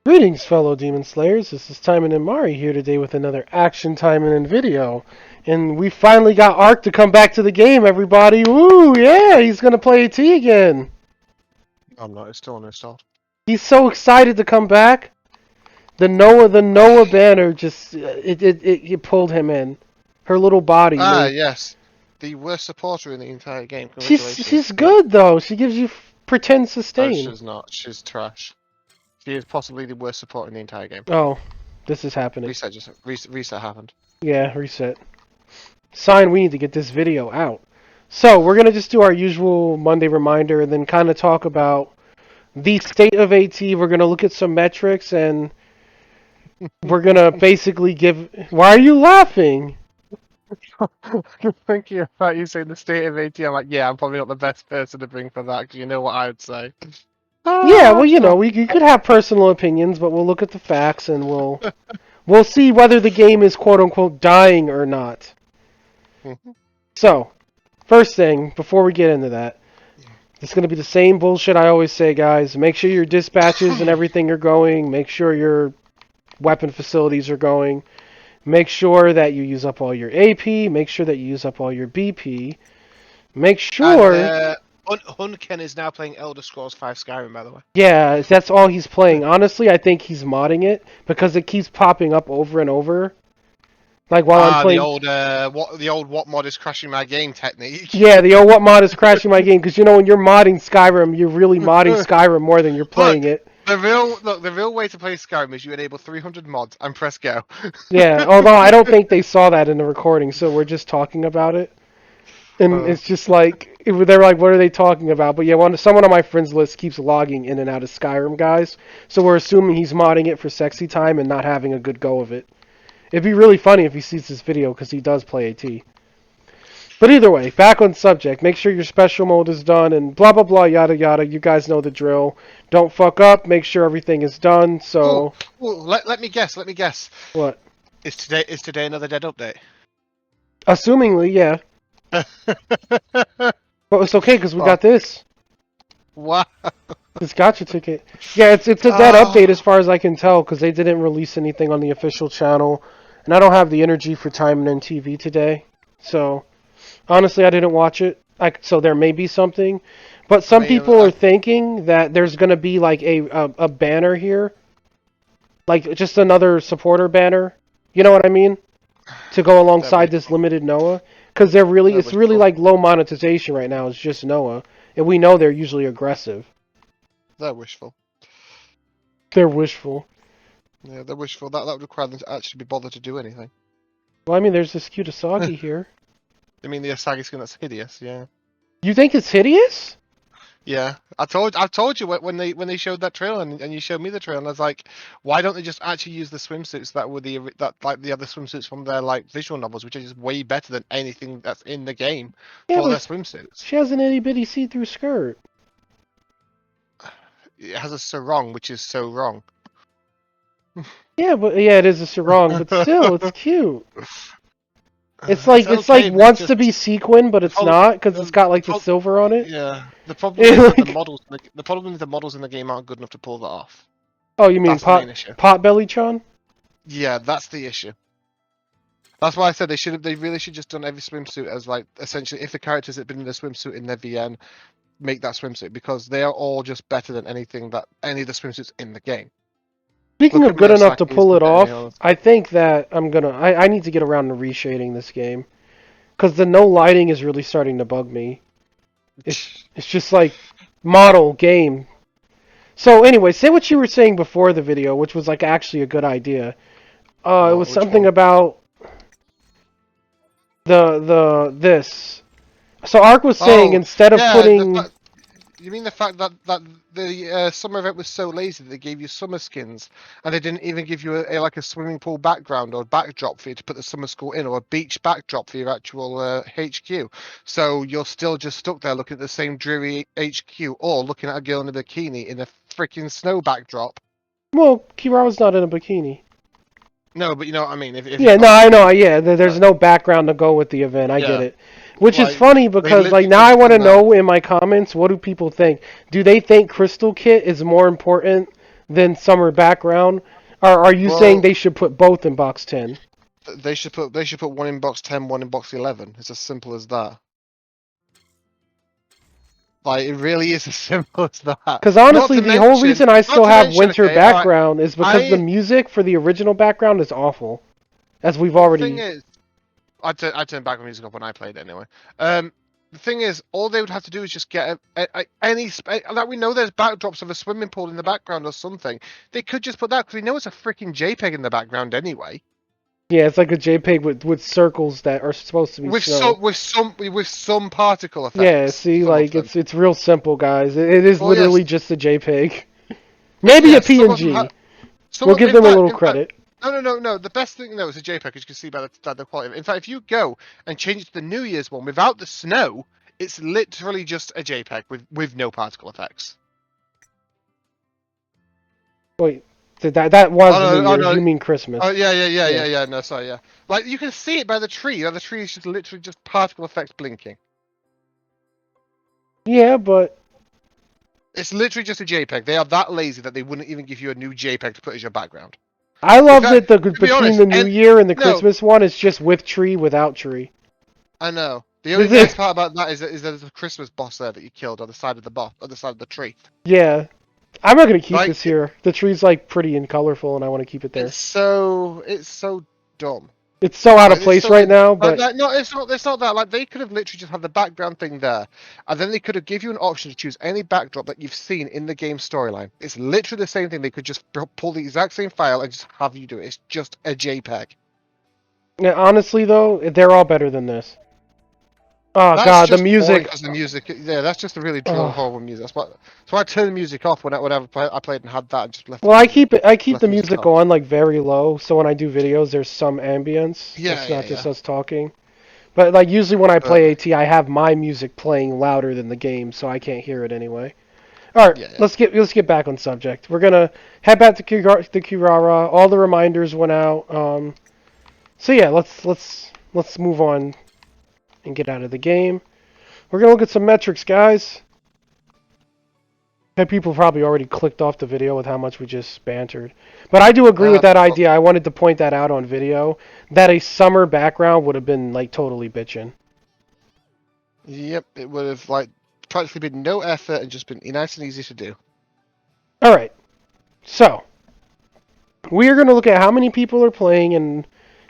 Greetings, fellow Demon Slayers. This is Taimanin Mari here today with another Action Taimanin video. And we finally got Ark to come back to the game, everybody. Woo, yeah, he's going to play AT again. I'm not, it's still uninstalled. He's so excited to come back. The Noah banner just, it pulled him in. Her little body. Yes. The worst supporter in the entire game. She's Congratulations. good, though. She gives you pretend No, sustain. she's not. She's trash. She is possibly the worst supporter in the entire game. Oh, this is happening. Reset happened. Yeah, reset. Sign, we need to get this video out. So, we're going to just do our usual Monday reminder and then kind of talk about the state of AT. We're going to look at some metrics and we're going to basically give... Why are you laughing? Thinking about you saying the state of AT, I'm like, yeah, I'm probably not the best person to bring for that, because you know what I would say. Yeah, well, you know, we could have personal opinions, but we'll look at the facts and we'll see whether the game is quote-unquote dying or not. So, first thing, before we get into that, it's going to be the same bullshit I always say, guys. Make sure your dispatches and everything are going. Make sure your weapon facilities are going. Make sure that you use up all your AP. Make sure that you use up all your BP. Make sure... And, Hunken is now playing Elder Scrolls 5 Skyrim, by the way. Yeah, that's all he's playing. Honestly, I think he's modding it because it keeps popping up over and over. Like while I'm playing... the old what mod is crashing my game technique. Yeah, the what mod is crashing my game, because you know when you're modding Skyrim, you're really modding Skyrim more than you're playing it. The real way to play Skyrim is you enable 300 mods and press go. Yeah, although I don't think they saw that in the recording, so we're just talking about it. And it's just like, they're like, what are they talking about? But yeah, someone on my friends list keeps logging in and out of Skyrim, guys. So we're assuming he's modding it for sexy time and not having a good go of it. It'd be really funny if he sees this video, because he does play AT. But either way, back on subject. Make sure your special mode is done and blah, blah, blah, yada, yada. You guys know the drill. Don't fuck up. Make sure everything is done, so... Let me guess. What? Is today another dead update? Assumingly, yeah. But it's okay, because we got this. Wow. This gotcha ticket. Yeah, it's a dead update as far as I can tell, because they didn't release anything on the official channel. And I don't have the energy for Taimanin TV today. So, honestly, I didn't watch it. So there may be something. But some people are thinking that there's going to be like a banner here. Like, just another supporter banner. You know what I mean? To go alongside this limited Noah. Because it's really like low monetization right now. It's just Noah. And we know they're usually aggressive. They're wishful. They're wishful. Yeah, they're wishful. That would require them to actually be bothered to do anything. Well, I mean, there's this cute Asagi here. I mean, the Asagi skin that's hideous. Yeah. You think it's hideous? Yeah, I've told you when they showed that trailer and you showed me the trailer, and I was like, why don't they just actually use the swimsuits that were the other swimsuits from their like visual novels, which are just way better than anything that's in the game for their swimsuits. She has an itty bitty see-through skirt. It has a sarong, which is so wrong. Yeah, it is a sarong, but still, it's cute. It's like okay, wants to be sequin, but it's not because it's got like the silver on it. Yeah, the problem is the models. The problem is the models in the game aren't good enough to pull that off. Oh, you mean Potbelly-chan? Yeah, that's the issue. That's why I said they really should just done every swimsuit as like essentially if the characters had been in a swimsuit in their VN, make that swimsuit because they are all just better than anything that any of the swimsuits in the game. Speaking of good enough to pull it off, I think that I need to get around to reshading this game. Because the no lighting is really starting to bug me. It's just like, model, game. So anyway, say what you were saying before the video, which was like actually a good idea. It was something about this. So Ark was saying instead of putting... You mean the fact that the summer event was so lazy that they gave you summer skins and they didn't even give you like a swimming pool background or backdrop for you to put the summer school in or a beach backdrop for your actual HQ. So you're still just stuck there looking at the same dreary HQ or looking at a girl in a bikini in a freaking snow backdrop. Well, Kirawa's not in a bikini. No, but you know what I mean. Yeah, no, I know. Yeah, there's no background to go with the event. I get it. Which is funny because, like, now I want to know in my comments, what do people think? Do they think Crystal Kit is more important than summer background. Are you saying Well, they should put both in box 10? they should put one in box 10, one in box 11. It's as simple as that. Like it really is as simple as that. Because Not honestly, to the whole mention, reason I not still to have mention. winter Okay, all right. background is because the I music for the original background is awful. As we've well, the thing already. is, I turned background music off when I played anyway. Um, the thing is, all they would have to do is just get like we know there's backdrops of a swimming pool in the background or something. They could just put that because we know it's a freaking JPEG in the background anyway. Yeah, it's like a JPEG with circles that are supposed to be With snow. some particle Yeah, effects. see, Some of like them. it's real simple, guys. It is Well, yes, literally just a JPEG. Maybe a yes. Some of them PNG. some We'll of give in them a fact little in fact credit. no. The best thing though is a JPEG, as you can see by the quality of it. In fact, if you go and change it to the New Year's one without the snow, it's literally just a JPEG with no particle effects. Wait, that was New Oh Year's. no. You mean Oh Christmas? yeah, Yeah. yeah. No, sorry, yeah. Like you can see it by the tree. The tree is just literally just particle effects blinking. Yeah, but It's literally just a JPEG. They are that lazy that they wouldn't even give you a new JPEG to put as your background. I In love fact, that the to be between honest, the New and Year and the no, Christmas one, it's just with tree without tree. I know. The only Is nice it? part about that is that there's a Christmas boss there that you killed on the side of the on the side of the tree. Yeah. I'm not gonna keep Like this here. The tree's like pretty and colorful, and I want to keep it there. it's so dumb. It's so out of Like it's place so right now, but no, it's not that. Like they could have literally just had the background thing there, and then they could have give you an option to choose any backdrop that you've seen in the game storyline. It's literally the same thing. They could just pull the exact same file and just have you do it. It's just a JPEG. yeah, honestly though, they're all better than this. Oh That's god, the just boring music. because the music. Yeah, that's just a really drill Oh. horrible music. That's why I turned the music off whenever I played and had that and just left the Well, I music keep it. I keep left the the music music on. on like very low, so when I do videos, there's some ambience. Yeah, It's yeah, not just yeah. us talking. But like usually when I But play AT, I have my music playing louder than the game, so I can't hear it anyway. All right, yeah, yeah. let's get back on subject. We're gonna head back to Kirara. All the reminders went out. So yeah, let's move on and get out of the game. We're gonna look at some metrics, guys. People probably already clicked off the video with how much we just bantered. But I do agree with that Well, idea. I wanted to point that out on video. That a summer background would have been like totally bitchin'. yep. It would have like practically been no effort and just been nice and easy to do. Alright, so we are going to look at how many people are playing and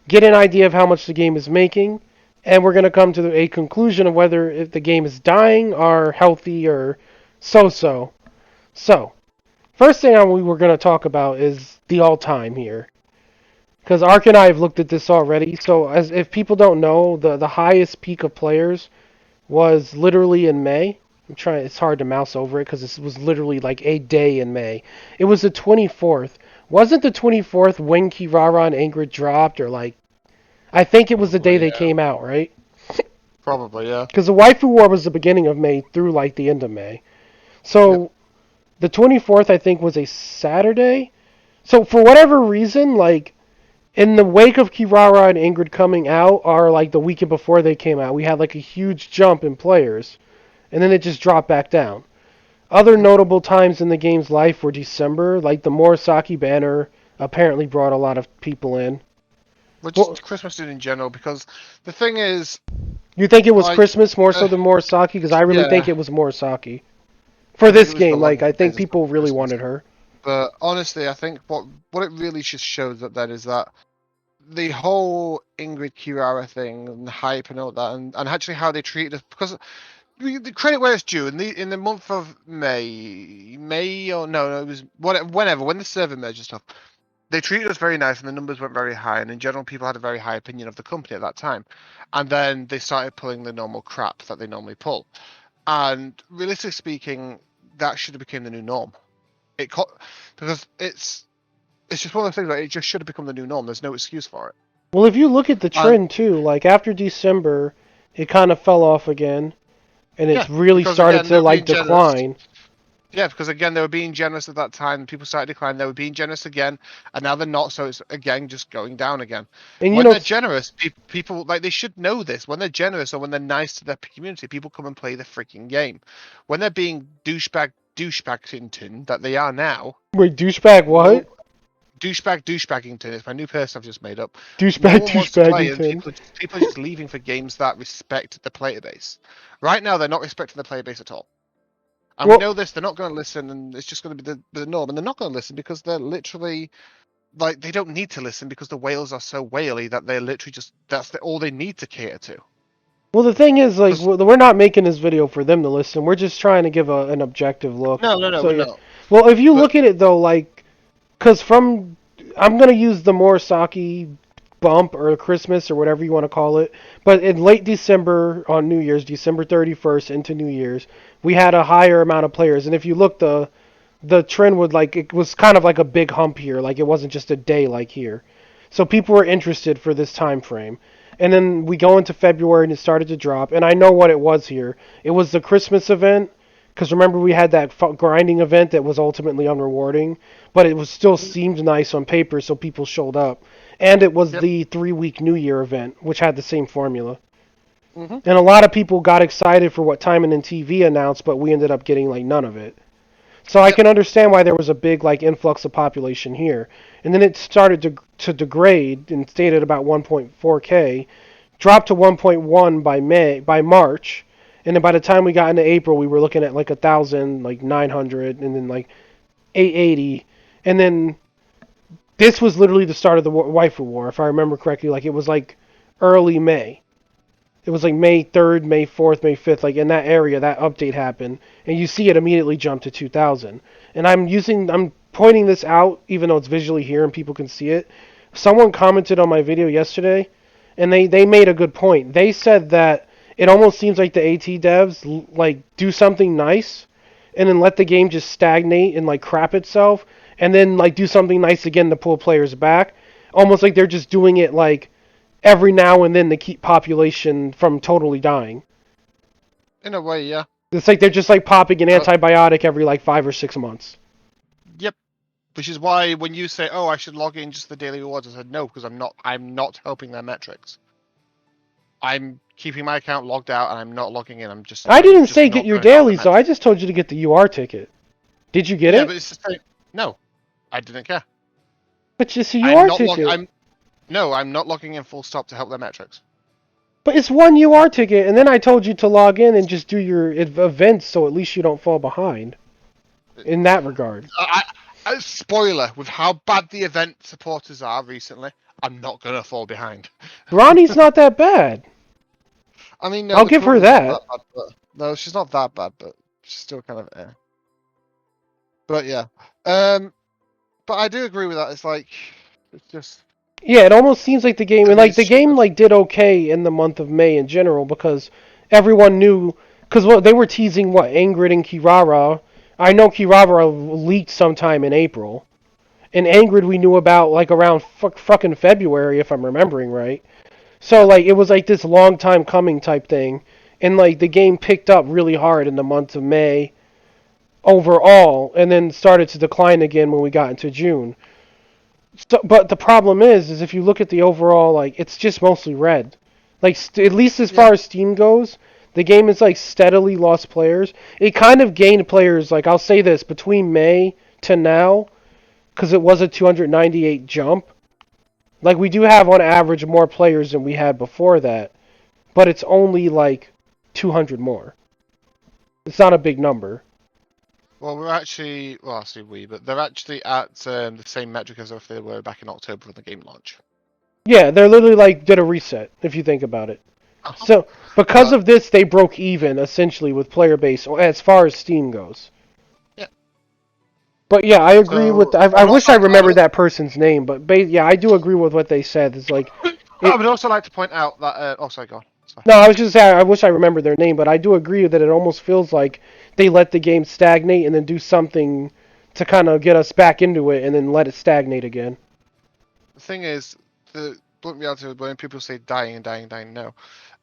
get an idea of how much the game is making. And we're going to come to a conclusion of whether if the game is dying or healthy or so-so. So, first thing we were going to talk about is the all-time here. Because Ark and I have looked at this already. So, as if people don't know, the highest peak of players was literally in May. I'm trying. It's hard to mouse over it because this was literally like a day in May. It was the 24th. Wasn't the 24th when Kirara and Ingrid dropped, or like I think it was the day Probably, they yeah. came out, right? Probably, yeah. Because the Waifu War was the beginning of May through like the end of May. Yep. So the 24th I think was a Saturday. So for whatever reason, like in the wake of Kirara and Ingrid coming out, or like the weekend before they came out, we had like a huge jump in players, and then it just dropped back down. Other notable times in the game's life were December, like the Morisaki banner apparently brought a lot of people in. But Well, just Christmas dude in general, because the thing is, you think it was like, Christmas more so uh, than Morisaki? Because I really think yeah, it was Morisaki. For I think this it was the game, like, length I of think days as well people for really Christmas. wanted her. But honestly, I think what it really just shows that is that the whole Ingrid Kirara thing and the hype and all that, and actually how they treated us, because the credit where it's due. In the month of May or no, it was whenever when the server merged and stuff. They treated us very nice, and the numbers went very high, and in general, people had a very high opinion of the company at that time. And then they started pulling the normal crap that they normally pull. And realistically speaking, that should have become the new norm. Because it's just one of those things. Like, it just should have become the new norm. There's no excuse for it. Well, if you look at the And trend too, like after December, it kind of fell off again, and yeah, it's really because started again, to they're like being generous. decline. Yeah, because again, they were being generous at that time. People started declining. They were being generous again, and now they're not. So it's again just going down again. And you When know, they're generous, people like they should know this. When they're generous or when they're nice to their community, people come and play the freaking game. When they're being douchebag douchebaggington that they are now. Wait, douchebag what? Douchebaggington. It's my new person I've just made up. Douchebag No one wants to play, and douchebaggington. people are just leaving for games that respect the player base. Right now, they're not respecting the player base at all. And we Well, know this. They're not going to listen, and it's just going to be the norm. And they're not going to listen because they're literally like they don't need to listen because the whales are so whaley that they're literally just all they need to cater to. well, the thing is, like, 'Cause- we're not making this video for them to listen. We're just trying to give an objective look. no, So we're yeah. not. Well, if you But look at it though, like, cause I'm gonna use the Morisaki bump or Christmas or whatever you want to call it. But in late December on New Year's, December 31st into New Year's, we had a higher amount of players. And if you look, the trend would like it was kind of like a big hump here, like it wasn't just a day like here. So people were interested for this time frame. And then we go into February and it started to drop. And I know what it was here. It was the Christmas event. Because remember we had that grinding event that was ultimately unrewarding, but it was still seemed nice on paper, so people showed up. And it was Yep. the 3-week New Year event, which had the same formula. Mhm. And a lot of people got excited for what Taimanin TV announced, but we ended up getting like none of it. So I Yep. can understand why there was a big like influx of population here. And then it started to degrade and stayed at about 1.4k, dropped to 1.1 by March, and then by the time we got into April, we were looking at like 1,000, like 900, and then like 880, and then this was literally the start of the waifu war, if I remember correctly. Like it was like early May. It was like May 3rd, May 4th, May 5th, like in that area, that update happened, and you see it immediately jump to 2,000. And I'm pointing this out, even though it's visually here and people can see it. Someone commented on my video yesterday, and they made a good point. They said that it almost seems like the AT devs like do something nice, and then let the game just stagnate and like crap itself, and then like do something nice again to pull players back. Almost like they're just doing it like every now and then to keep population from totally dying. In a way, yeah. It's like they're just like popping an antibiotic every like 5 or 6 months. Yep. Which is why when you say, "Oh, I should log in just for the daily rewards," I said no because I'm not. I'm not helping their metrics. I'm keeping my account logged out and I'm not logging in. I didn't just say not get your going to help dailies their though. I metrics. just told you to get the UR ticket. Did you get Yeah, it? but it's the same. No, I didn't care. But it's a I'm UR not ticket. I'm not logging in full stop to help their metrics. But it's one UR ticket, and then I told you to log in and just do your events so at least you don't fall behind. In that regard. Spoiler: with how bad the event supporters are recently, I'm not gonna fall behind. Ronnie's not that bad. I mean, no, I'll the give her current one's not that. bad, no, she's not that bad, but she's still kind of But yeah, but I do agree with that. It's like it's just Yeah, it almost seems like the game, to and me like it's the game, stupid. like did okay in the month of May in general because everyone knew, because what they were teasing what Ingrid and Kirara. I know Kirara leaked sometime in April, and Ingrid we knew about like around fucking February if I'm remembering right. So like it was like this long time coming type thing, and like the game picked up really hard in the month of May overall, and then started to decline again when we got into June. So, but the problem is if you look at the overall, like it's just mostly red. Like at least as Yeah. far as Steam goes, the game is like steadily lost players. It kind of gained players. Like I'll say this between May to now, because it was a 298 jump. Like we do have on average more players than we had before that, but it's only like 200 more. It's not a big number. Well, I say but they're actually at the same metric as if they were back in October when the game launched. Yeah, they're literally like did a reset if you think about it. Uh-huh. So because But of this, they broke even essentially with player base as far as Steam goes. yeah, But yeah, I agree with. so I wish I remembered that person's name, but yeah, I do agree with what they said. It's like, I it. would also like to point out that. Oh, sorry, go on. Sorry. No, I was just saying I wish I remembered their name, but I do agree that it almost feels like they let the game stagnate and then do something to kind of get us back into it and then let it stagnate again. The thing is, the blunt reality when people say dying and dying and dying, no.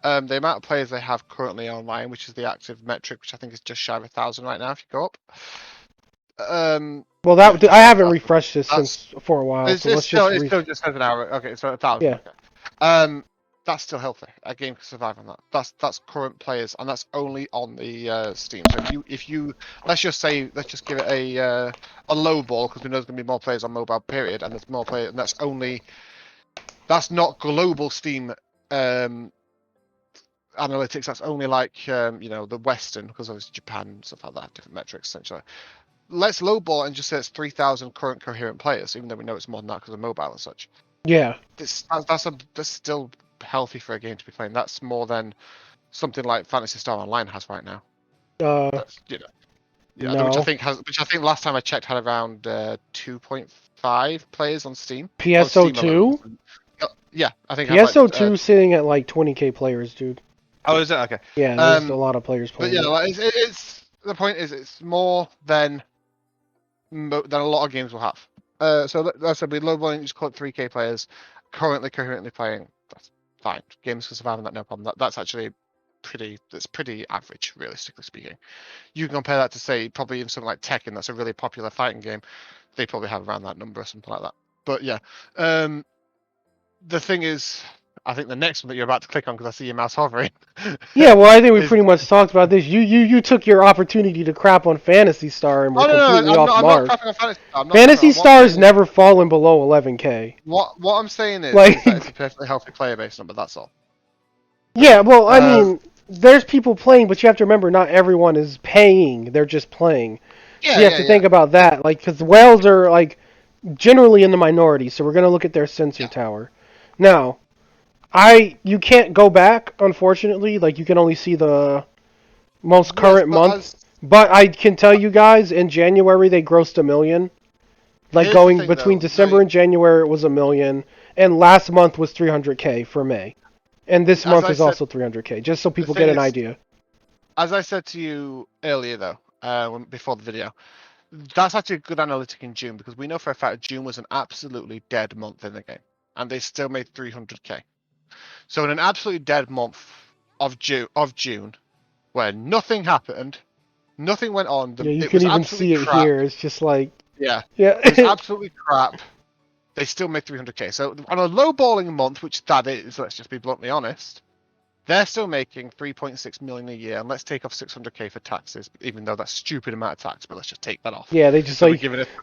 The amount of players they have currently online, which is the active metric, which I think is just shy of 1,000 right now. If you go up, Well, yeah, that just I shy of haven't 1,000. refreshed this That's since for a while, so let's still just it's still just says an hour. Okay, so 1,000. yeah. Okay. that's still healthy. A game can survive on that. That's current players, and that's only on the Steam. So if you let's just give it a low ball, because we know there's going to be more players on mobile. Period, and there's more players, and that's not global Steam analytics. That's only like the Western, because obviously Japan and stuff like that have different metrics essentially. Let's lowball and just say it's 3,000 current coherent players, even though we know it's more than that because of mobile and such. Yeah. That's still healthy for a game to be playing. That's more than something like Fantasy Star Online has right now. That's No. which I think last time I checked had around 2.5 players on Steam. On Steam alone. PSO2? Yeah, I think it has like. PSO2 sitting at like 20k players, dude. Oh, is it okay? Yeah, there's a lot of players But playing. yeah, like, it's the point is it's more than a lot of games will have. So that's I said, we lowballing just call it 3k players currently coherently playing. That's fine. Games can survive on that, no problem. That's actually pretty average, realistically speaking. You can compare that to say probably in something like Tekken, that's a really popular fighting game. They probably have around that number or something like that. But yeah, the thing is, I think the next one that you're about to click on, because I see your mouse hovering. Yeah, well, I think we pretty much talked about this. You took your opportunity to crap on Fantasy Star and were completely off mark. I'm not crapping on Fantasy Star's never fallen below 11k. What I'm saying is Like- that it's a perfectly healthy player base number. That's all. Yeah, well, I mean, there's people playing, but you have to remember, not everyone is paying. They're just playing. So you have to think about that, like, because whales are like generally in the minority. So we're gonna look at their sensor tower. Now, you can't go back, unfortunately. Like, you can only see the most current month. But I can tell you guys, in January they grossed 1 million. Like, going between December and January, it was 1 million, and last month was 300k for May, and this month is also 300k. Just so people get an idea. As I said to you earlier, though, before the video, that's actually a good analytic in June, because we know for a fact June was an absolutely dead month in the game, and they still made 300k. So in an absolutely dead month of June, where nothing happened, nothing went on. Yeah, you can even see it here. It's just like yeah, yeah, it's absolutely crap. They still made 300k. So on a low balling month, which that is, let's just be bluntly honest, they're still making 3.6 million a year, and let's take off 600k for taxes, even though that's a stupid amount of tax. But let's just take that off. Yeah, they just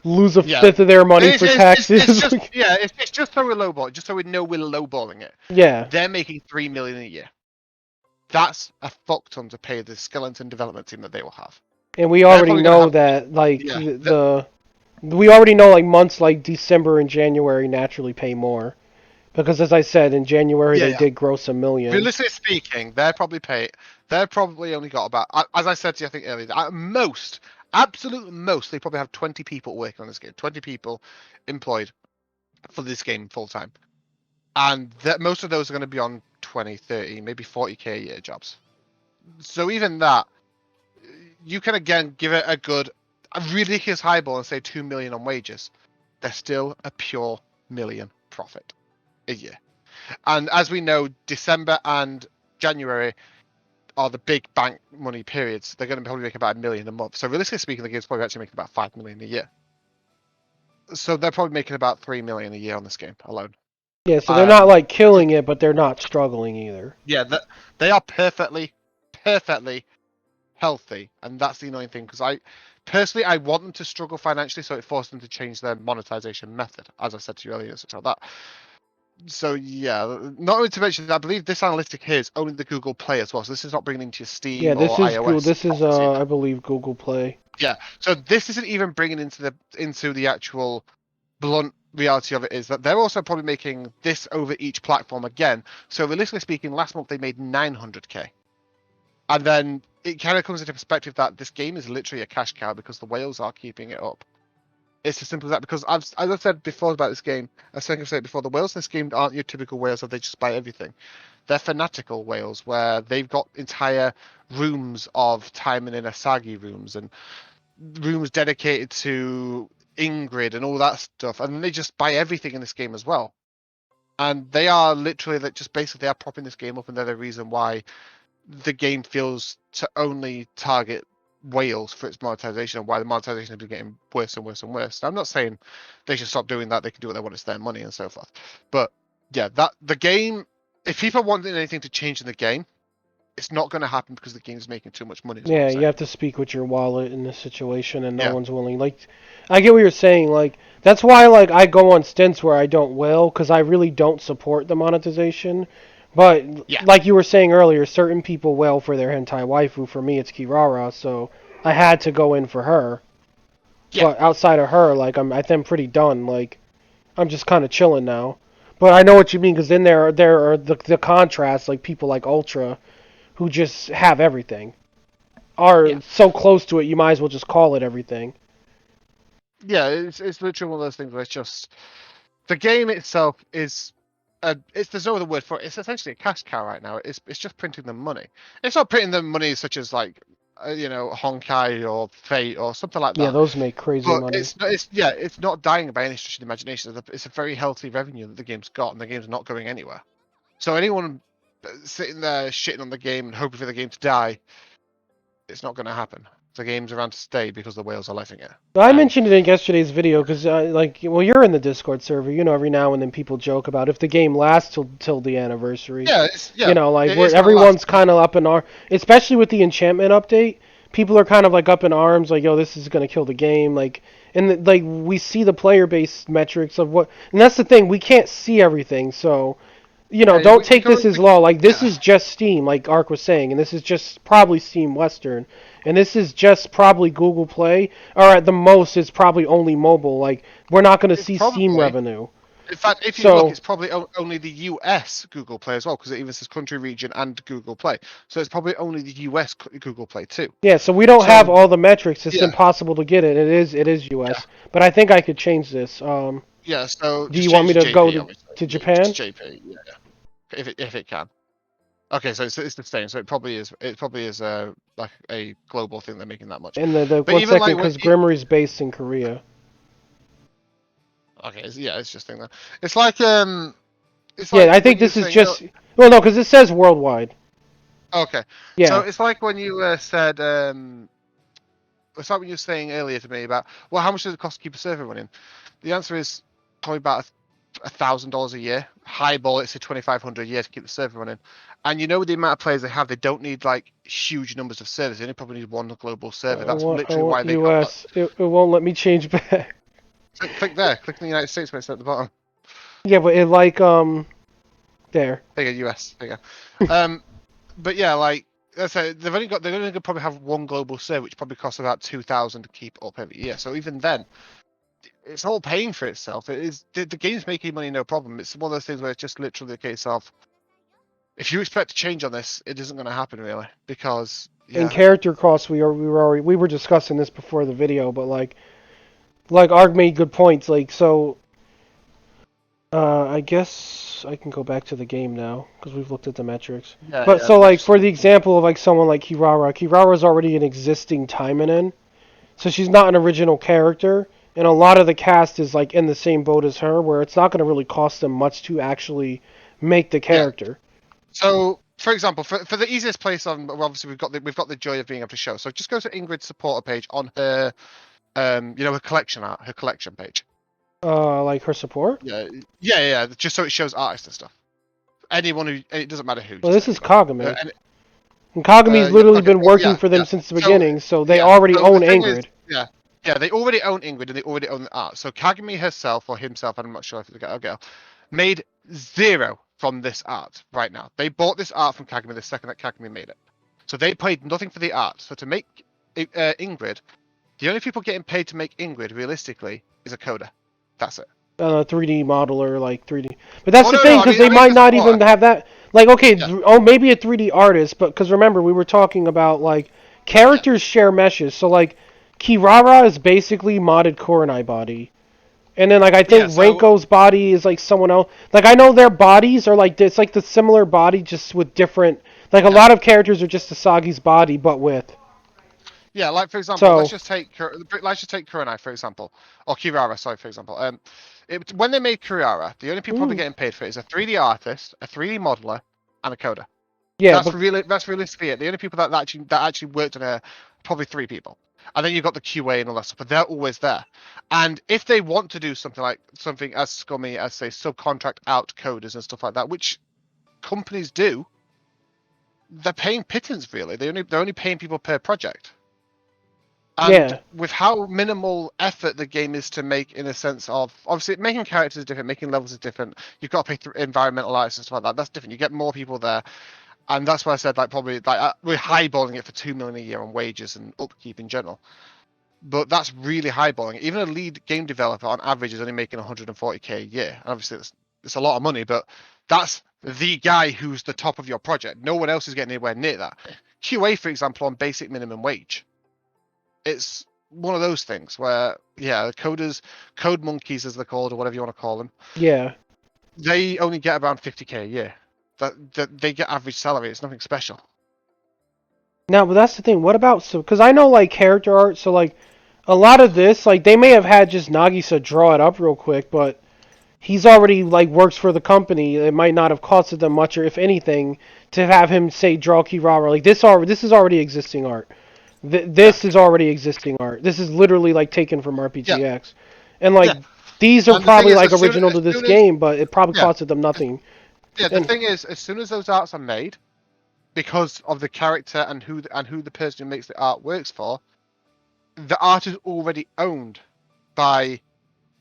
lose a fifth of their money for taxes. It's just so we're lowballing, just so we know we're lowballing it. Yeah, they're making 3 million a year. That's a fuck ton to pay the skeleton development team that they will have. And we already know that, like, we already know, like, months like December and January naturally pay more. Because, as I said, in January they did gross 1 million. Realistically speaking, they're probably only got about, as I said to you, I think earlier, at most, absolute most, they probably have 20 people working on this game. 20 people employed for this game full time. And most of those are going to be on 20, 30, maybe 40k a year jobs. So even that, you can again give it a ridiculous highball and say 2 million on wages. They're still a pure million profit a year. And as we know, December and January are the big bank money periods. They're going to probably make about 1 million a month. So realistically speaking, the game's probably actually making about 5 million a year. So they're probably making about 3 million a year on this game alone. Yeah, so they're not like killing it, but they're not struggling either. Yeah, they are perfectly healthy, and that's the annoying thing, because I want them to struggle financially, so it forced them to change their monetization method, as I said to you earlier, so that. So yeah, not only to mention, I believe this analytic here is only the Google Play as well, so this is not bringing into your Steam or iOS. This is I believe Google Play. Yeah, so this isn't even bringing into the actual blunt reality of it is that they're also probably making this over each platform again. So realistically speaking, last month they made 900k. And then it kind of comes into perspective that this game is literally a cash cow because the whales are keeping it up. It's as simple as that, because as I've said before about this game, as I said before, the whales in this game aren't your typical whales that they just buy everything. They're fanatical whales where they've got entire rooms of Taimanin Asagi rooms and rooms dedicated to Ingrid and all that stuff, and they just buy everything in this game as well. And they are literally they are propping this game up, and they're the reason why the game feels to only target whales for its monetization, and why the monetization has been getting worse and worse and worse. Now, I'm not saying they should stop doing that. They can do what they want. It's their money and so forth. But yeah, that the game if people wanted anything to change in the game, it's not going to happen because the game's making too much money. Is what Yeah, I'm you saying. have to speak with your wallet in this situation, and no Yeah, one's willing. Like, I get what you're saying. Like, that's why like I go on stints where I don't will, because I really don't support the monetization. But yeah, like you were saying earlier, certain people wail for their hentai waifu. For me, it's Kirara, so I had to go in for her. yeah. But outside of her, like I think I'm pretty done. Like I'm just kind of chilling now. But I know what you mean, because then there are the contrasts, like people like Ultra, who just have everything, Yeah. are so close to it, you might as well just call it everything. Yeah, it's literally one of those things where it's just the game itself is it's there's no other word for it. It's essentially a cash cow right now. It's just printing them money. It's not printing them money such as like Honkai or Fate or something like Yeah, that. those make crazy But money. it's not dying by any stretch of the imagination. It's a very healthy revenue that the game's got, and the game's not going anywhere. So anyone sitting there shitting on the game and hoping for the game to die, it's not going to happen. The game's around to stay because the whales are letting it. I And mentioned it in yesterday's video because, well, you're in the Discord server. You know, every now and then people joke about if the game lasts till the anniversary. yeah, You know, like it where is going to last. everyone's kind of up in arms, especially with the enchantment update. People are kind of like up in arms, like, yo, this is gonna kill the game. Like, and like we see the player base metrics of what, and that's the thing, we can't see everything. So, you know, Yeah, don't we take can this only, as law. Like, this yeah. is just Steam, like Ark was saying, and this is just probably Steam Western, and this is just probably Google Play, or at the most, it's probably only mobile. Like, we're not gonna It's see Steam probably, revenue. in fact, if you look, So it's probably only the US Google Play as well, because it even says country, region, and Google Play. So it's probably only the US Google Play too. yeah, so we don't have So all the metrics. It's yeah, impossible to get it. It is yeah, US, but I think I could change this. yeah. So Do just you want change me to to go JP, to obviously. to Yeah, just Japan? JP. Yeah, yeah. If it can. Okay, so it's the same. So it probably is. It probably is like a global thing. They're making that much. And the But one even second, like because Grimmery's based in Korea. okay, yeah, it's just thing that it's Yeah, like I when think you were this is saying, just. Well, no, because it says worldwide. okay, so Yeah. it's like when you said it's like when you were saying earlier to me about, well, how much does it cost to keep a server running? The answer is probably about $1,000 a year. Highball, it's a 2,500 a year to keep the server running. And you know, with the amount of players they have, they don't need like huge numbers of servers. They only probably need one global server. That's I literally want why they got that. US. It won't let me change back. Click there. Click in the United States when it's at the bottom. Yeah, but it like there. There you go, US. There you go. But yeah, like I said, they're only gonna probably have one global server, which probably costs about 2,000 to keep up every year. So even then, it's all paying for itself. It is the game's making money, no problem. It's one of those things where it's just literally a case of if you expect to change on this, it isn't going to happen really because And yeah, character costs, we were discussing this before the video, but like Arg made good points. Like so, I guess I can go back to the game now because we've looked at the metrics. But yeah, so the like matches for are the example of like someone like Kirara's already an existing Taimanin, so she's not an original character, and a lot of the cast is like in the same boat as her, where it's not going to really cost them much to actually make the yeah. character. So for example, for the easiest place on, well, obviously we've got the joy of being able to show. So just go to Ingrid's supporter page on her her collection art, her collection page. Like her support. Yeah. Just so it shows artists and stuff. Anyone who it doesn't matter who, Well, just this is anybody. Kagame. And Kagami's Yeah, literally okay, been well, working for them yeah. since the So beginning, so they yeah, already so the own thing is, Ingrid. yeah, they already own Ingrid and they already own the art. So Kagami herself or himself, I'm not sure if it's a girl, made zero from this art right now. They bought this art from Kagami the second that Kagami made it. So they paid nothing for the art. So to make Ingrid, the only people getting paid to make Ingrid realistically is a coder. That's it. 3D modeler, like 3D. But that's Oh the no, thing, no, because I they mean as might a not supporter. even have that. Like, okay, Yeah, maybe a 3D artist, but because remember, we were talking about, like, yeah, characters share meshes. So, like, Kirara is basically modded Koronai body. And then, like, I yeah. think So Renko's body is, like, someone else. Like, I know their bodies are, like, it's like the similar body, just with different. Like, a yeah. lot of characters are just Asagi's body, but with. Yeah, like for example, So, let's just take Kurenai for example, or Kirara, sorry, for example. When they made Kirara, the only people probably mm, getting paid for it is a 3D artist, a 3D modeler, and a coder. yeah, That's but really that's realistically it. The only people that actually worked on it, probably three people, and then you've got the QA and all that stuff, but they're always there. And if they want to do something as scummy as say subcontract out coders and stuff like that, which companies do, they're paying pittance. Really, they're only paying people per project. And Yeah. with how minimal effort the game is to make, in a sense of, obviously making characters is different, making levels is different. You've got to pay through environmental artists and stuff like that. That's different. You get more people there, and that's why I said, like, probably like we're highballing it for 2 million a year on wages and upkeep in general. But that's really highballing. Even a lead game developer on average is only making 140k a year. And obviously, it's a lot of money, but that's the guy who's the top of your project. No one else is getting anywhere near that. QA, for example, on basic minimum wage. It's one of those things where, yeah, the coders, code monkeys as they're called, or whatever you want to call them, Yeah. they only get around 50k a year. That they get average salary. It's nothing special. Now, but that's the thing. What about because I know like character art, so like a lot of this, like they may have had just Nagisa draw it up real quick, but he's already like works for the company. It might not have costed them much, or if anything, to have him say draw Kirara. Like this is already existing art. Yeah, This is already existing art. This is literally like taken from yeah, RPGX, and like yeah. these are And the thing probably is, like original to this game, but it probably yeah, costed them nothing. yeah. The And thing is, as soon as those arts are made, because of the character and who the person who makes the art works for, the art is already owned by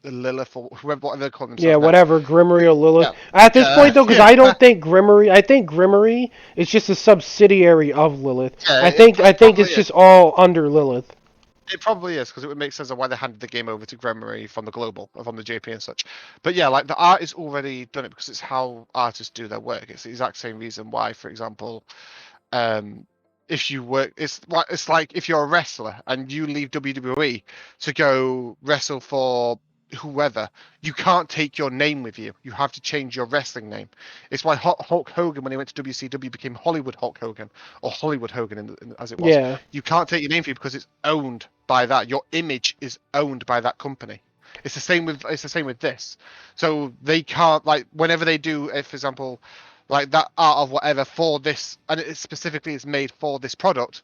the Lilith or whoever, whatever they call yeah, themselves now. whatever, Grimmery or Lilith. Yeah, At this yeah, point, though, because yeah, I don't think Grimmery. I think Grimmery is just a subsidiary of Lilith. yeah. I It think it's probably is. just all under Lilith. It probably is because it would make sense of why they handed the game over to Gremory from the global, or from the JP and such. But yeah, like the art is already done it because it's how artists do their work. It's the exact same reason why, for example, um, if you work, it's like if you're a wrestler and you leave WWE to go wrestle for whoever, you can't take your name with you. You have to change your wrestling name. It's why Hulk Hogan, when he went to WCW, became Hollywood Hulk Hogan, or Hollywood Hogan, as it was. Yeah. You can't take your name with you because it's owned by that. Your image is owned by that company. It's the same with this. So they can't, like, whenever they do, for example, like that art of whatever for this, and it specifically is made for this product,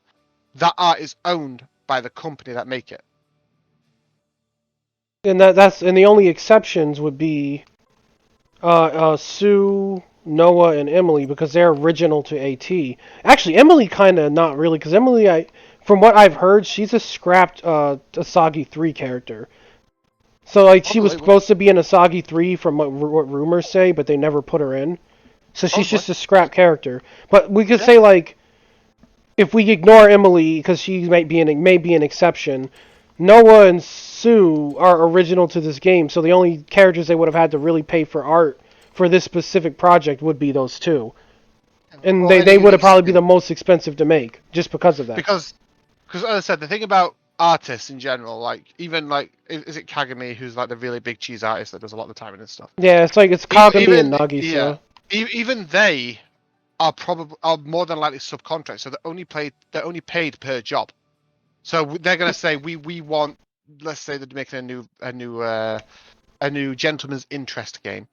that art is owned by the company that make it. And the only exceptions would be Sue, Noah, and Emily because they're original to AT. Actually, Emily kind of not really because Emily, from what I've heard, she's a scrapped Asagi 3 character. So like she was Probably, supposed to be in Asagi 3 from what rumors say, but they never put her in. So she's probably. just a scrap character. But we could Yeah. say like if we ignore Emily because she may be an exception, Noah and Sue are original to this game. So the only characters they would have had to really pay for art for this specific project would be those two, and Or any they would have unique probably be skin. the most expensive to make just because of that. Because as I said, the thing about artists in general, like even like is it Kagami who's like the really big cheese artist that does a lot of the timing and stuff. Yeah, it's like it's Even, Kagami and even yeah, Nagisa. even they are more than likely subcontract, so they're only paid per job. So they're gonna say we want, let's say they're making a new gentleman's interest game.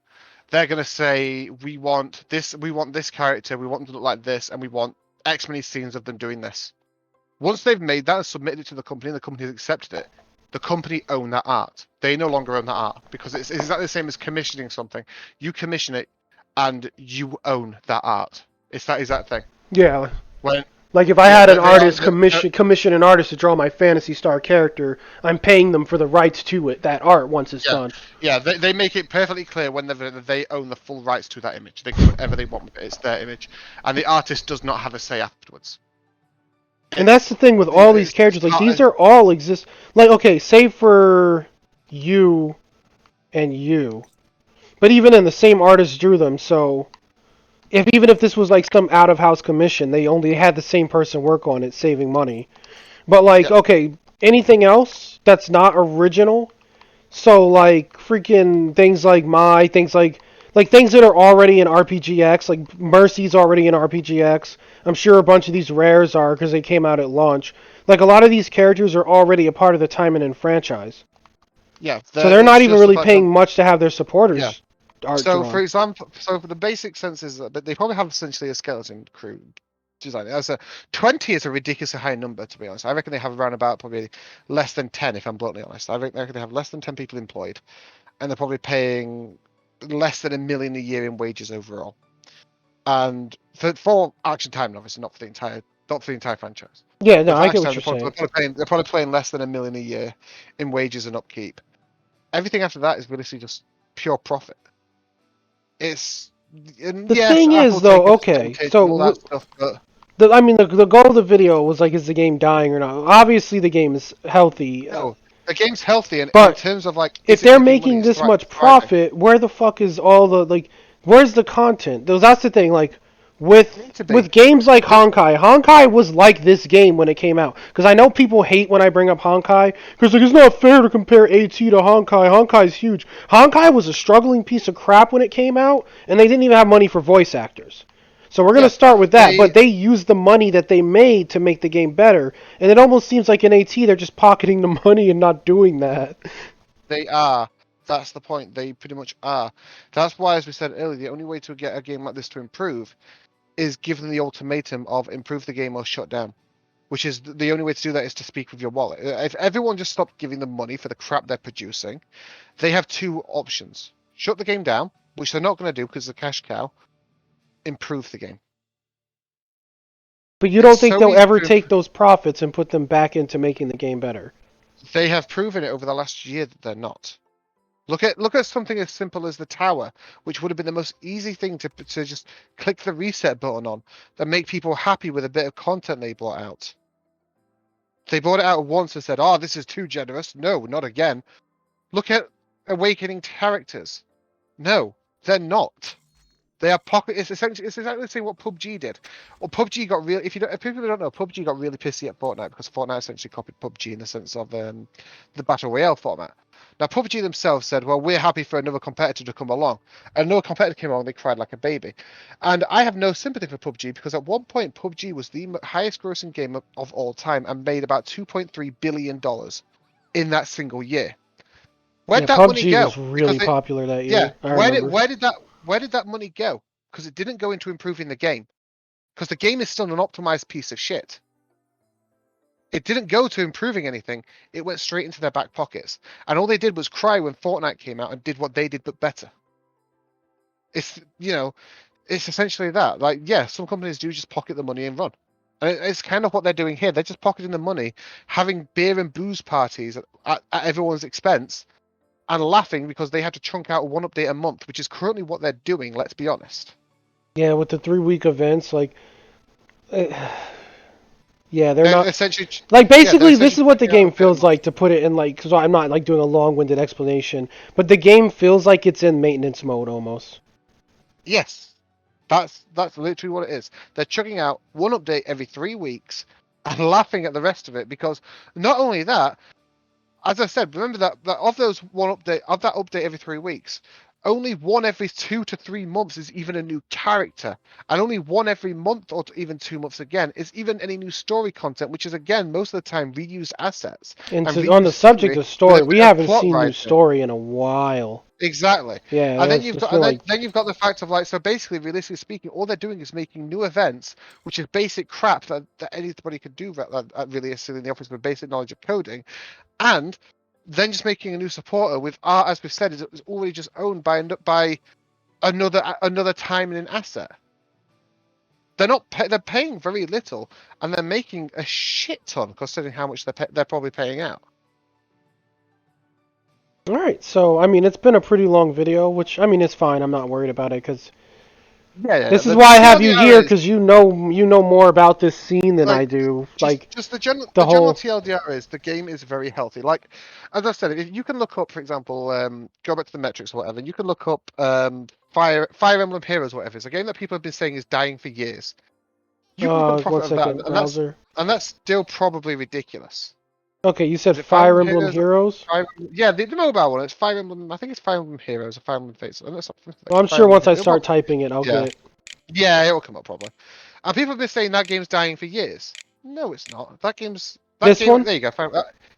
They're gonna say we want this character, we want them to look like this, and we want X many scenes of them doing this. Once they've made that and submitted it to the company, and the company has accepted it, the company own that art. They no longer own that art because it's exactly the same as commissioning something. You commission it, and you own that art. It's that exact thing. Yeah, When like if I yeah, had an they are. artist commission an artist to draw my Fantasy Star character, I'm paying them for the rights to that art once it's Yeah, done. yeah. They make it perfectly clear whenever they own the full rights to that image. They can do whatever they want with it. It's their image, and the artist does not have a say afterwards. And that's the thing with all these It's characters. Like not. these are all exist. Like okay, save for you and you, but even then the same artist drew them. So even if this was like some out of house commission, they only had the same person work on it, saving money. But like Yeah, okay, anything else that's not original. So like freaking things like like things that are already in RPGX, like Mercy's already in RPGX. I'm sure a bunch of these rares are because they came out at launch. Like a lot of these characters are already a part of the Taimanin franchise. yeah. So they're It's not even just the really fact that paying much to have their yeah. supporters art So, for drawn. example, so for the basic sense is that they probably have essentially a skeleton crew design. As a 20 is a ridiculously high number, to be honest. I reckon they have around about probably less than 10, if I'm bluntly honest. I reckon they have less than 10 people employed, and they're probably paying less than 1 million a year in wages overall. and for Action Time, obviously not for the entire franchise. Yeah, no, But for I get Action what Time, you're saying. they're probably playing less than $1 million a year in wages and upkeep. Everything after that is really just pure profit. It's and The yes, thing is, Apple though, take a okay, percentage and all so that stuff, but the goal of the video was like, is the game dying or not? Obviously, the game is healthy, no, the game's healthy, and in but terms of like, if is it they're making money? making It's this much thriving. profit, where the fuck is all the like? Where's the content? That's the thing. Like It needs with to be. with games like The, Honkai, Honkai was like this game when it came out. Because I know people hate when I bring up Honkai because like it's not fair to compare AT to Honkai. Honkai's huge. Honkai was a struggling piece of crap when it came out, and they didn't even have money for voice actors. So we're gonna yeah, start with that, they but they used the money that they made to make the game better, and it almost seems like in AT they're just pocketing the money and not doing that. They are. That's the point. They pretty much are. That's why, as we said earlier, the only way to get a game like this to improve is give them the ultimatum of improve the game or shut down. Which is the only way to do that is to speak with your wallet. If everyone just stopped giving them money for the crap they're producing, they have two options: shut the game down, which they're not going to do because it's a cash cow. Improve the game. But you It's don't think so they'll easy ever to take improve. those profits and put them back into making the game better? They have proven it over the last year that they're not. Look at something as simple as the tower, which would have been the most easy thing to just click the reset button on and make people happy with a bit of content they brought out. They brought it out once and said, "Oh, this is too generous." No, not again. Look at awakening characters. No, they're not. They are pocket. It's exactly the same what PUBG did. Well, PUBG got real. If people don't know, PUBG got really pissy at Fortnite because Fortnite essentially copied PUBG in the sense of the battle royale format. Now PUBG themselves said, "Well, we're happy for another competitor to come along." And another competitor came along, they cried like a baby. And I have no sympathy for PUBG because at one point PUBG was the highest grossing game of all time and made about $2.3 billion in that single year. Yeah, Where'd that money PUBG go? was really Because it, popular that yeah, year. I remember. where did that money go? Because it didn't go into improving the game. Because the game is still an optimized piece of shit. It didn't go to improving anything. It went straight into their back pockets. And all they did was cry when Fortnite came out and did what they did but better. It's it's essentially that. Like, yeah, some companies do just pocket the money and run. And it's kind of what they're doing here. They're just pocketing the money, having beer and booze parties at everyone's expense, and laughing because they had to chunk out one update a month, which is currently what they're doing, let's be honest. Yeah, with the 3 week events, like, yeah, they're They're not. essentially, Like, they're basically, this essentially is what the chunking out game a bit a feels month. like to put it in, like, because I'm not, like, doing a long winded explanation, but the game feels like it's in maintenance mode almost. Yes, that's literally what it is. They're chucking out one update every 3 weeks and laughing at the rest of it because not only that, as I said, remember that of those one update of that update every 3 weeks, only one every 2 to 3 months is even a new character, and only one every month or even 2 months again is even any new story content, which is again most of the time reused assets And and on the reused subject scenery of with story, a we bit of haven't plot seen new writing. story in a while. Exactly. Yeah, And then that's you've it's got been like, then you've got the fact of like, so basically, realistically speaking, all they're doing is making new events, which is basic crap that anybody could do really silly in the office with basic knowledge of coding, and then just making a new supporter with art, as we've said, is already just owned by another time and an asset. They're paying very little, and they're making a shit ton considering how much they're probably paying out. all right. So I mean, it's been a pretty long video, which I mean, it's fine. I'm not worried about it because Yeah. this is The why I have you TLDR here is because you know more about this scene than I like do. just Like just the the general whole. TLDR is the game is very healthy. Like as I said, if you can look up, for example, go back to the metrics or whatever, you can look up Fire Emblem Heroes or whatever. It's a game that people have been saying is dying for years. You can look at the One profit of that, second, browser. and that's still probably ridiculous. Okay, you said Is it Fire Fire Emblem Emblem Heroes? Heroes. Yeah, the mobile one. It's Fire Emblem. I think it's Fire Emblem Heroes or Fire Emblem Fates. And that's something Well, like I'm Fire sure Emblem once I Heroes. start typing it, I'll get Yeah, it. yeah, it will come up probably. And people have been saying that game's dying for years. No, it's not. That This game. one, There you go.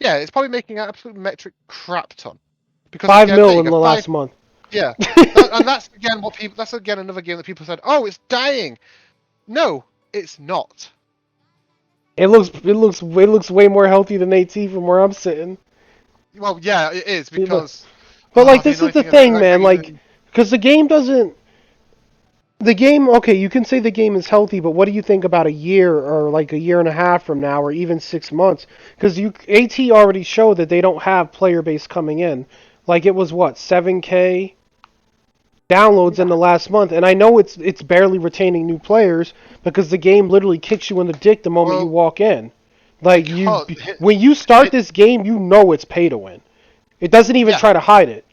Yeah, it's probably making an absolute metric crap ton. Because five again, there mil you in go. the last month. Yeah, and that's again what people. That's again another game that people said, "Oh, it's dying." No, it's not. it looks way more healthy than AT from where I'm sitting. Well, yeah, it is You know, because but like the this is annoying the thing is that thing, that man. game Like, isn't. because the game doesn't. The game, okay, you can say the game is healthy, but what do you think about a year or like a year and a half from now, or even 6 months? Because AT already showed that they don't have player base coming in. Like it was what 7K downloads in Yeah. the last month, and I know it's barely retaining new players because the game literally kicks you in the dick the moment you Well, walk in. Like because when you start hit, this game, you know it's pay to win. It doesn't even yeah, try to hide it.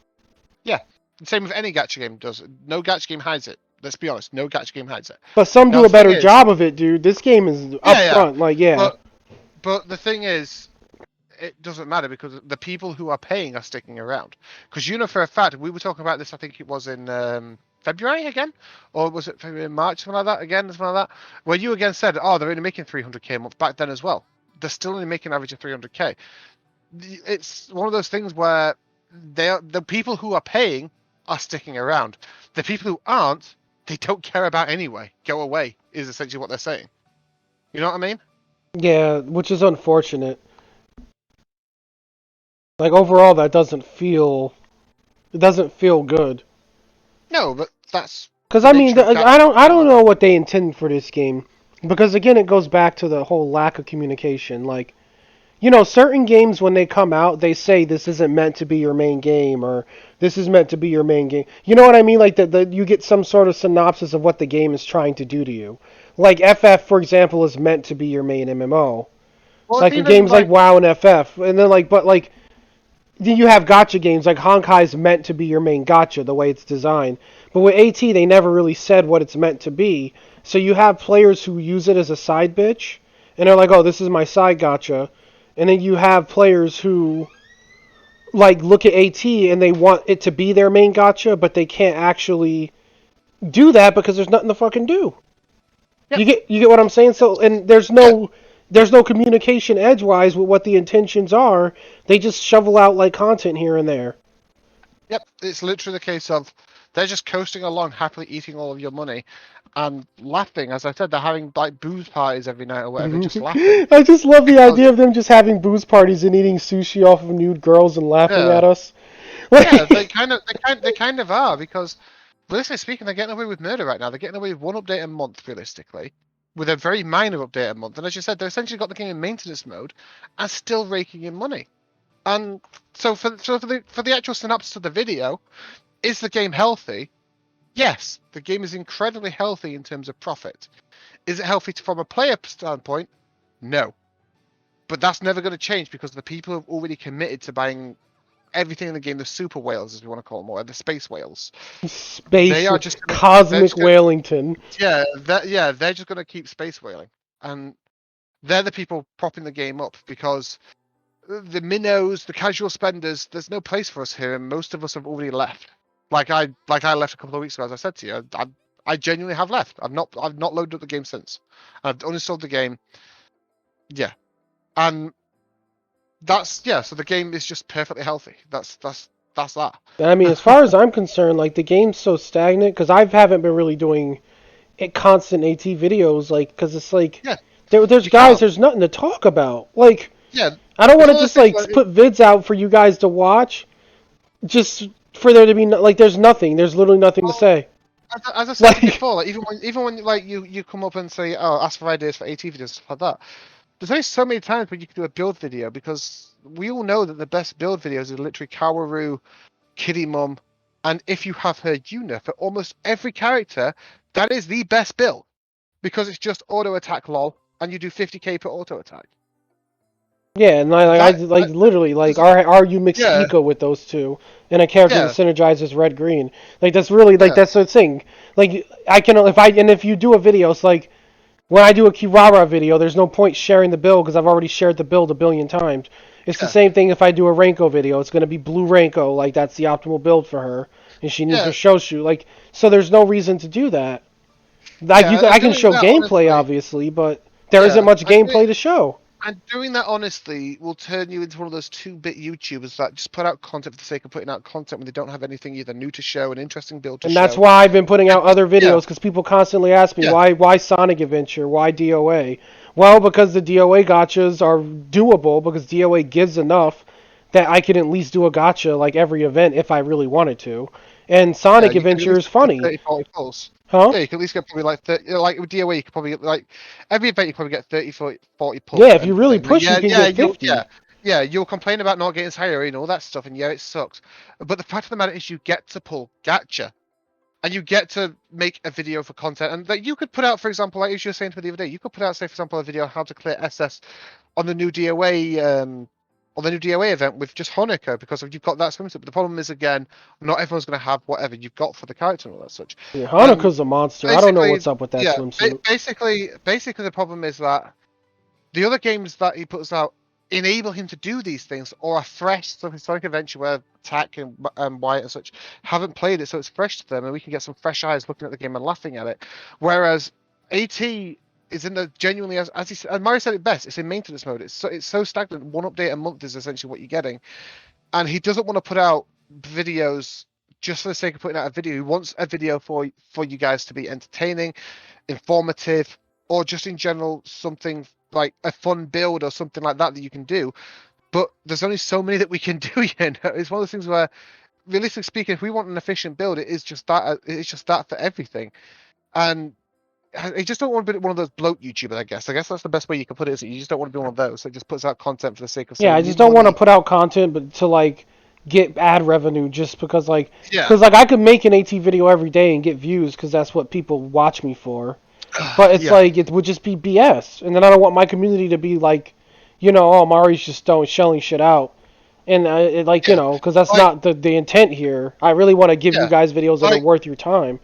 yeah. Same with any gacha game does. No gacha game hides it. Let's be honest. No gacha game hides it. But some Now do the a thing better is, job of it, dude. This game is yeah. upfront. Like, yeah. But the thing is, it doesn't matter because the people who are paying are sticking around. Because you know for a fact, we were talking about this. I think it was in February again, or was it February, March, something like that again, something like that. Where you again said, oh, they're only making 300k a month back then as well. They're still only making an average of 300k. It's one of those things where the people who are paying are sticking around. The people who aren't, they don't care about anyway. Go away is essentially what they're saying. You know what I mean? Yeah, which is unfortunate. Like overall, that doesn't feel. It doesn't feel good. No, but that's Because the I mean, nature of gacha I in don't that. know what they intend for this game. Because again, it goes back to the whole lack of communication. Like, you know, certain games when they come out, they say this isn't meant to be your main game or this is meant to be your main game. You know what I mean? Like that you get some sort of synopsis of what the game is trying to do to you. Like FF, for example, is meant to be your main MMO. Well, it's Like even games like like WoW and FF, and then like, but like then you have gotcha games like Honkai is meant to be your main gotcha the way it's designed. But with AT, they never really said what it's meant to be. So you have players who use it as a side bitch, and they're like, "Oh, this is my side gotcha," and then you have players who like look at AT and they want it to be their main gotcha, but they can't actually do that because there's nothing to fucking do. yep, You get what I'm saying? So and yeah, there's no communication edgewise with what the intentions are. They just shovel out like content here and there. yep. It's literally the case of they're just coasting along, happily eating all of your money and laughing. As I said, they're having like booze parties every night or whatever, just laughing I just love the because idea of them just having booze parties and eating sushi off of nude girls and laughing yeah, at us. yeah, Like, they kind of are because realistically speaking, they're getting away with murder right now. They're getting away with one update a month, realistically, with a very minor update a month. And as you said, they've essentially got the game in maintenance mode and still raking in money. And so for the actual synopsis of the video, is the game healthy? Yes, the game is incredibly healthy in terms of profit. Is it healthy from a player standpoint? No. But that's never going to change because the people have already committed to buying everything in the game, the super whales, as we want to call them, or the space whales. They space, are just gonna, they're cosmic just gonna, Wellington. yeah, they're just gonna keep space whaling, and they're the people propping the game up because the minnows, the casual spenders, there's no place for us here, and most of us have already left. Like I left a couple of weeks ago, as I said to you. I genuinely have left. I've not loaded up the game since. I've only sold the game. Yeah, and that's yeah. So the game is just perfectly healthy. That's that. I mean, as far as I'm concerned, like the game's so stagnant because I haven't been really doing constant AT videos, like because it's like Yeah, there's you guys, can't. there's nothing to talk about. Like Yeah, I don't it's want to one of those just things like where put vids out for you guys to watch, just for there to be like there's nothing. There's literally nothing to well, say. as I said to you Like before, like even when like you come up and say, oh, ask for ideas for AT videos stuff like that. There's only so many times when you can do a build video because we all know that the best build videos are literally Kaworu, Kitty Mum, and if you have her Yuna for almost every character, that is the best build because it's just auto attack lol, and you do 50k per auto attack. yeah, and I like That literally like doesn't. are you mix Yeah, eco with those two and a character that yeah, synergizes red green. Like that's really like yeah, that's the thing. Like I can if you do a video, it's like when I do a Kirara video, there's no point sharing the build because I've already shared the build a billion times. It's the yeah, same thing if I do a Renko video. It's going to be blue Renko, like that's the optimal build for her, and she needs her yeah, Shoshu. Like so, there's no reason to do that. yeah. I And can doing show that gameplay honestly, obviously, but there isn't yeah, much gameplay to show. and doing that honestly will turn you into one of those 2-bit YouTubers that just put out content for the sake of putting out content when they don't have anything either new to show, an interesting build to And that's show. why I've been putting And out just other yeah, videos because people constantly ask me yeah, why Sonic Adventure, why DOA. Well, because the DOA gotchas are doable because DOA gives enough that I can at least do a gotcha like every event if I really wanted to. And yeah. Sonic You can at Adventure least is put funny. 30, 40 pulls. Huh? Yeah, you can at least get probably like 30, like with DOA, you could probably get like every event you probably get 30, 40 pull Yeah, for if you end of really event. push, you Yeah, can yeah, get 50. you'll complain about not getting higher and all that stuff, and yeah, it sucks. But the fact of the matter is, you get to pull gacha, and you get to make a video for content, and that you could put out, for example, like you were saying to me the other day, you could put out, say, for example, a video on how to clear SS on the new DOA event with just Honoka because you've got that swimsuit. But the problem is again, not everyone's going to have whatever you've got for the character and all that such. Yeah, And Hanukkah's a monster. I don't know basically, what's up with that yeah, swimsuit. basically the problem is that the other games that he puts out enable him to do these things, or a fresh sort of historic adventure where Tack and Wyatt and such haven't played it, so it's fresh to them, and we can get some fresh eyes looking at the game and laughing at it. Whereas AT is in the genuinely, as he said, Mario said it best, it's in maintenance mode. It's so stagnant. One update a month is essentially what you're getting, and he doesn't want to put out videos just for the sake of putting out a video. He wants a video for you guys to be entertaining, informative, or just in general something like a fun build or something like that that you can do. But there's only so many that we can do. It's one of those things where, realistically speaking, if we want an efficient build, it is just that. It's just that for everything. And I just don't want to be one of those bloat YouTubers. I guess that's the best way you can put it. Is that you just don't want to be one of those that just puts out content for the sake of Yeah, I saying just new don't want to money. put out content, but to like get ad revenue just because Yeah, like I could make an AT video every day and get views because that's what people watch me for. But it's yeah, like it would just be BS, and then I don't want my community to be like, oh, Mari's just don't shelling shit out, and yeah. because that's Like, not the intent here. I really want to give you yeah, guys videos that are like worth your time.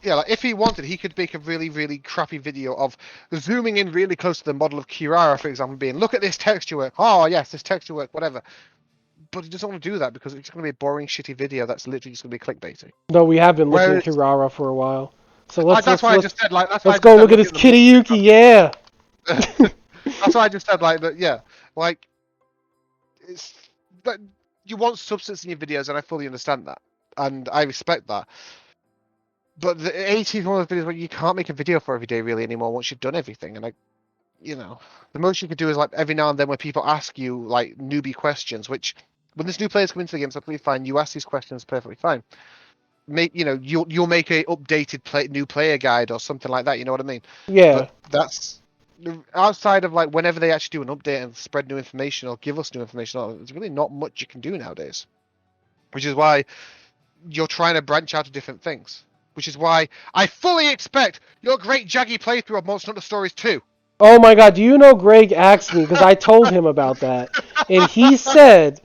yeah, like if he wanted, he could make a really, really crappy video of zooming in really close to the model of Kirara, for example, being, look at this texture work. Oh, yes, this texture work, whatever. But he doesn't want to do that because it's going to be a boring, shitty video that's literally just going to be clickbaiting. Though we have been looking at Whereas, Kirara for a while, so let's that's let's why I let's just said, like, that's why I let's just go said, look at look his at the model. Kiriyuki. Yeah. That's why I just said, like, that, yeah, like, it's, but you want substance in your videos, and I fully understand that. And I respect that. But the 80 is one of those videos where you can't make a video for every day really anymore once you've done everything. And the most you can do is like every now and then when people ask you like newbie questions, which when there's new players come into the game, it's completely fine. You ask these questions perfectly fine. You'll make a updated new player guide or something like that. You know what I mean? Yeah. But that's outside of like whenever they actually do an update and spread new information or give us new information. There's really not much you can do nowadays, which is why you're trying to branch out to different things. Which is why I fully expect your great Jaggy playthrough of Monster Hunter Stories 2. Oh my God, do you know Greg asked me because I told him about that, and he said,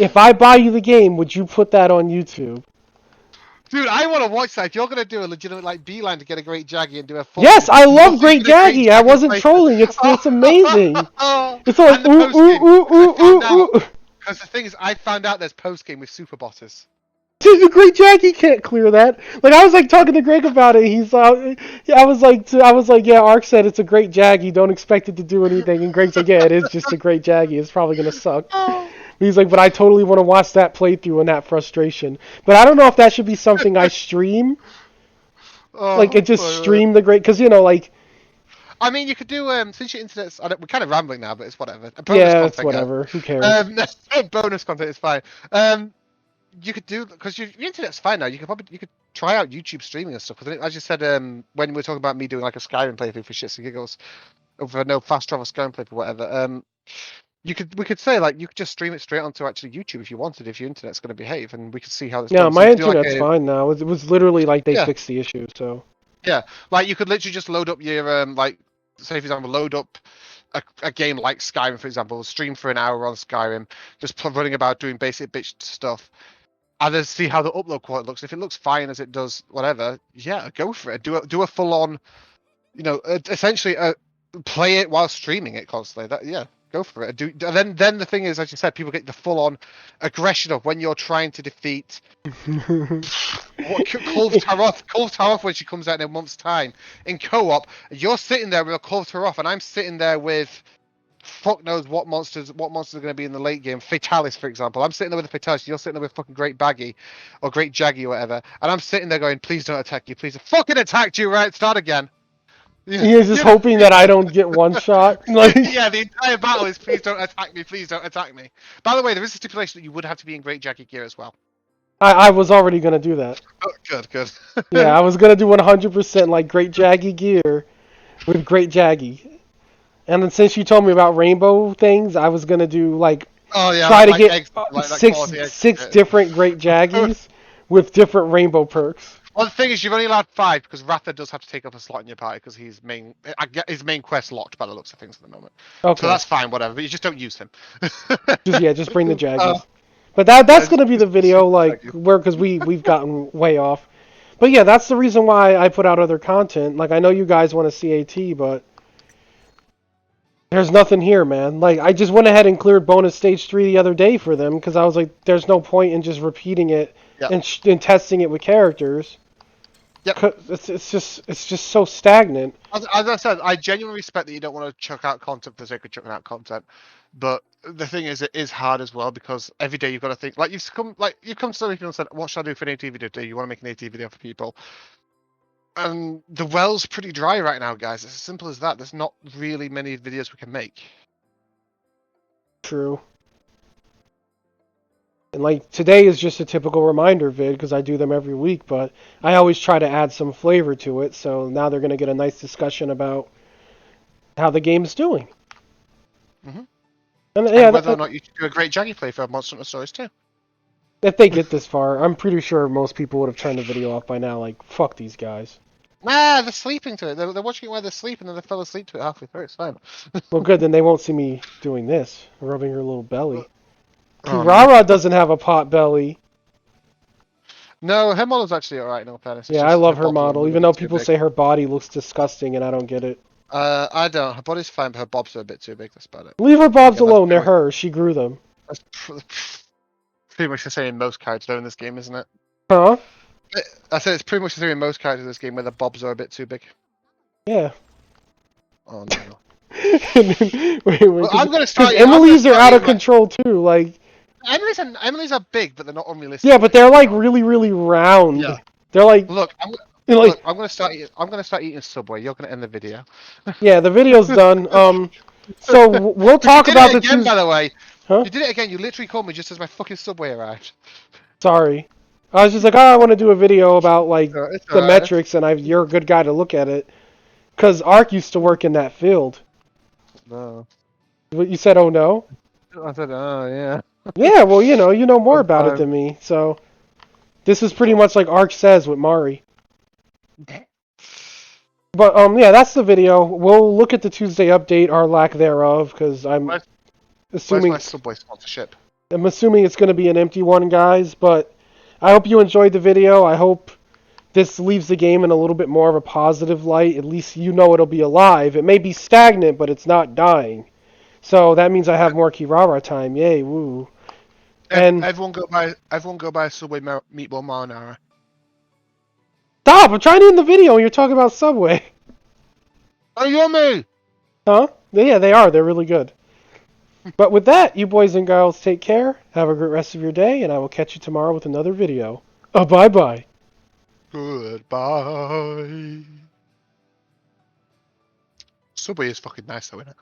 if I buy you the game, would you put that on YouTube? Dude, I want to watch that. If you're gonna do a legitimate like beeline to get a great Jaggy and do a full Yes, I love nothing Great but a great Jaggy. I Jaggy wasn't playthrough. trolling. It's amazing. It's like And the ooh post game, ooh ooh because I ooh found ooh out. ooh. Because the thing is, I found out there's post game with super bosses. The Great Jaggy can't clear that. Like I was like talking to Greg about it. I was like, yeah. Ark said it's a Great Jaggy. Don't expect it to do anything. And Greg's like, yeah, it is just a Great Jaggy. It's probably gonna suck. Oh, He's like, but I totally want to watch that playthrough and that frustration. But I don't know if that should be something I stream. Like, it just oh. stream the great, because like, I mean, you could do since your internet's. We're kind of rambling now, but it's whatever. A bonus yeah, it's content, guys. whatever. Who cares? Bonus content is fine. You could do because your internet's fine now. You could try out YouTube streaming and stuff. Because as you said, when we were talking about me doing like a Skyrim playthrough for shits and giggles, over no fast travel Skyrim playthrough, whatever. We could say like you could just stream it straight onto actually YouTube if you wanted, if your internet's going to behave, and we could see how it's Yeah, done. So my you could do like internet's a fine now. It was literally like they yeah, fixed the issue. So yeah, like you could literally just load up your like say for example load up a game like Skyrim for example, stream for an hour on Skyrim, just running about doing basic bitch stuff, and then see how the upload quality looks. If it looks fine as it does, whatever, yeah, go for it. Do a full on, essentially play it while streaming it constantly. That yeah, go for it. Then the thing is, as you said, people get the full on aggression of when you're trying to defeat what Kulv Taroth when she comes out in a month's time in co-op. You're sitting there with a Kulv Taroth, and I'm sitting there with fuck knows what monsters are going to be in the late game. Fatalis, for example. I'm sitting there with a Fatalis. You're sitting there with fucking Great Baggy or Great Jaggy or whatever, and I'm sitting there going, "Please don't attack you. Please, fucking attacked you. Right, start again." Yeah, you're just hoping that I don't get one shot. Like, yeah, the entire battle is please don't attack me. Please don't attack me. By the way, there is a stipulation that you would have to be in Great Jaggy gear as well. I was already gonna do that. Oh, good. Yeah, I was gonna do 100% like Great Jaggy gear with Great Jaggy. And then since you told me about rainbow things, I was gonna do like Oh yeah, try to like get eggs, like six quality eggs. six different Great Jaggies with different rainbow perks. Well, the thing is, you've only allowed 5 because Ratha does have to take up a slot in your party because his main quest locked by the looks of things at the moment. So Okay, that's fine, whatever. But you just don't use him. just bring the uh, Jaggies. But that's just, gonna be the just video thank like you. where because we've gotten way off. But yeah, that's the reason why I put out other content. Like I know you guys want to see AT, but there's nothing here, man. Like I just went ahead and cleared bonus stage 3 the other day for them because I was like, there's no point in just repeating it Yep. and testing it with characters. Yep. 'Cause it's just so stagnant. As I said, I genuinely respect that you don't want to chuck out content for the sake of chucking out content. But the thing is, it is hard as well because every day you've got to think. You've come to some people and said, "What should I do for an AT video today? You want to make an AT video for people?" And the well's pretty dry right now, guys. It's as simple as that. There's not really many videos we can make. True. And like today is just a typical reminder vid because I do them every week, but I always try to add some flavor to it. So now they're gonna get a nice discussion about how the game's doing. Hmm. And And yeah, whether or not you should do a great Jaggy play for Monster Hunter Stories too. if they get this far, I'm pretty sure most people would have turned the video off by now. Like, fuck these guys. Nah, they're sleeping to it. They're watching it while they're sleeping and they fell asleep to it halfway through. It's fine. Well, good, then they won't see me doing this, rubbing her little belly. Oh no. Kirara doesn't have a pot belly. No, her model's actually alright in all fairness. It's Yeah, I just her love her bob's a model, little even though bit too people big. say her body looks disgusting and I don't get it. I don't. Her body's fine, but her bobs are a bit too big. That's about it. Leave her And bobs again, that's alone, they're pretty much, hers. She grew them. that's pretty much the same in most characters though in this game, isn't it? Huh? I said it's pretty much the same in most characters in this game where the bobs are a bit too big. Yeah. Oh no. Wait, Well, I'm gonna because start. Emily's are out of control too. Like, Emily's are big, but they're not unrealistic. yeah, but they're like really, really round. Yeah. They're like, Look, like, I'm gonna start. I'm gonna start eating Subway. You're gonna end the video. yeah, the video's done. So we'll talk You did about it the again, two. by the way. Huh? You did it again. You literally called me just as my fucking Subway arrived. Sorry. I was just like, oh, I want to do a video about like It's the alright. metrics, and you're a good guy to look at it. Cause Ark used to work in that field. No. But you said, oh no. I said, oh yeah. Yeah, well, you know more about it Sometime. than me. So this is pretty much like Ark says with Mari. But yeah, that's the video. We'll look at the Tuesday update or lack thereof, because Where's assuming my Subway sponsorship? I'm assuming it's going to be an empty one, guys. But I hope you enjoyed the video. I hope this leaves the game in a little bit more of a positive light. At least you know it'll be alive. It may be stagnant, but it's not dying. So that means I have more Kirara time. Yay, woo. And Everyone go buy a Subway meatball marinara. stop! I'm trying to end the video and you're talking about Subway. Oh, yummy! Huh? Yeah, they are. They're really good. But with that, you boys and girls take care. Have a great rest of your day, and I will catch you tomorrow with another video. Bye-bye. Goodbye. Subway is fucking nice though, isn't it?